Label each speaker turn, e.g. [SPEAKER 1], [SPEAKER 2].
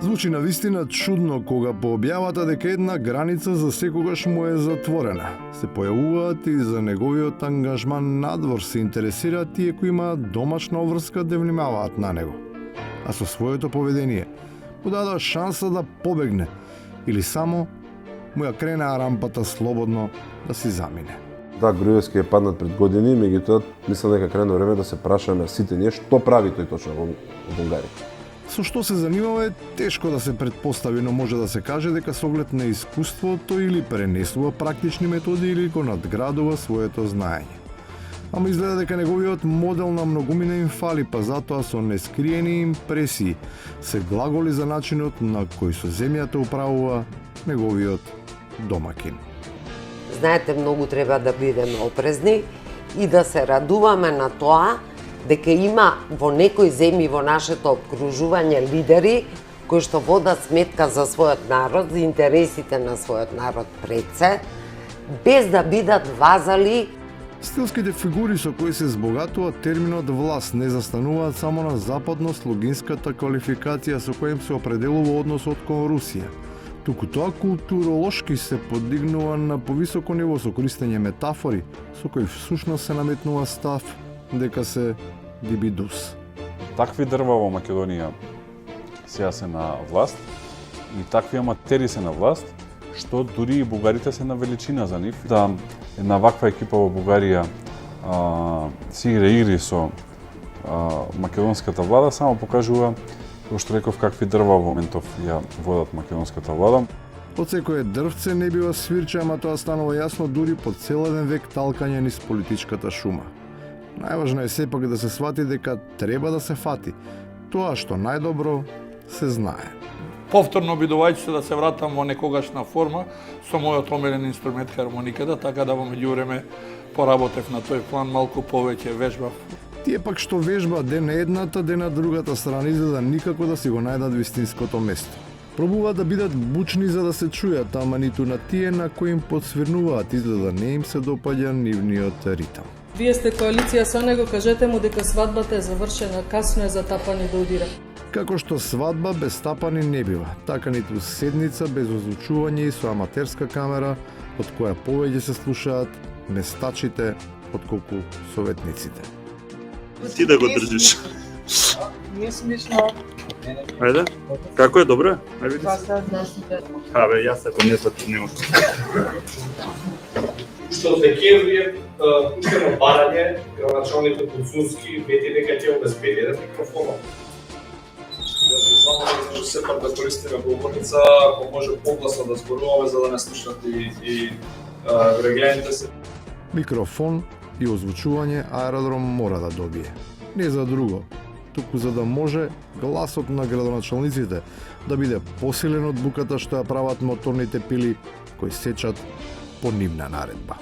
[SPEAKER 1] Звучи навистина чудно кога по објавата дека една граница за секогаш му е затворена. Се појавуваат и за неговиот ангажман надвор се интересираат тие кои имаат домашна обврска да внимаваат на него. А со своето поведение му дадоа шанса да побегне или само му ја кренаа рампата слободно да си замине.
[SPEAKER 2] Да, Груевски е паднат пред години, меѓутоа мислам дека крайно време да се прашаме сите ние што прави тој точно во Бугарија.
[SPEAKER 1] Со што се занимава е тешко да се предпостави, но може да се каже дека со оглед на искуството или пренесува практични методи или го надградува своето знаење. Ама изгледа дека неговиот модел на многумина им фали, па затоа со нескриени импресии се глаголи за начинот на кој со земјата управува неговиот домакин.
[SPEAKER 3] Знаете, многу треба да бидеме опрезни и да се радуваме на тоа дека има во некои земји во нашето обкружување лидери кои што водат сметка за својот народ, за интересите на својот народ пред се, без да бидат вазали.
[SPEAKER 1] Стилските фигури со кои се збогатува терминот власт не застануваат само на западно-слугинската квалификација со која им се определува односот кон Русија. Туку тоа културолошки се подигнува на повисоко ниво со користење метафори со кои всушност се наметнува став дека се дибидус.
[SPEAKER 4] Такви дрва во Македонија сега се на власт и такви аматери се на власт, што дури и бугарите се на величина за нив. Да една ваква екипа во Бугарија си игра игри со македонската влада, само покажува, како што реков, какви дрва во моментов ја водат македонската влада.
[SPEAKER 1] Од секое дрвце не бива свирче, ама тоа станува јасно дури по цел еден век талкање низ политичката шума. Најважно е сепак да се свати дека треба да се фати тоа што најдобро се знае.
[SPEAKER 5] Повторно обидувајќи се да се вратам во некогашна форма со мојот омилен инструмент хармониката, така да во меѓувреме поработев на тој план, малку повеќе вежбав.
[SPEAKER 1] Тие пак што вежба ден на едната, ден на другата страна, изгледа никако да си го најдат вистинското место. Пробуваат да бидат бучни за да се чујат, ама ниту на тие на кои им подсвирнуваат изгледа не им се допаѓа нивниот ритам.
[SPEAKER 6] Вие сте коалиција со него, кажете му дека свадбата е завршена, касно е за тапани да удира.
[SPEAKER 1] Како што свадба без тапани не бива, така ниту седница без озвучување и со аматерска камера, од која повеќе се слушаат местачите отколку советниците.
[SPEAKER 7] Ти да го држиш.
[SPEAKER 6] Не смешно.
[SPEAKER 7] Ајде. Како е, добро? Ајде види. Абе, јас се понесат од него.
[SPEAKER 8] Што в декември е пуштено барање, градоначалникот Куцунски вети дека ќе обезбеди еден микрофон.
[SPEAKER 9] Јас ги знам дека може сепак да користиме говорница, ако може погласно да зборуваме за да не слушнат и граѓаните се.
[SPEAKER 1] Микрофон и озвучување аеродром мора да добие. Не за друго, туку за да може гласот на градоначалниците да биде посилен од буката што ја прават моторните пили кои сечат по нивна наредба.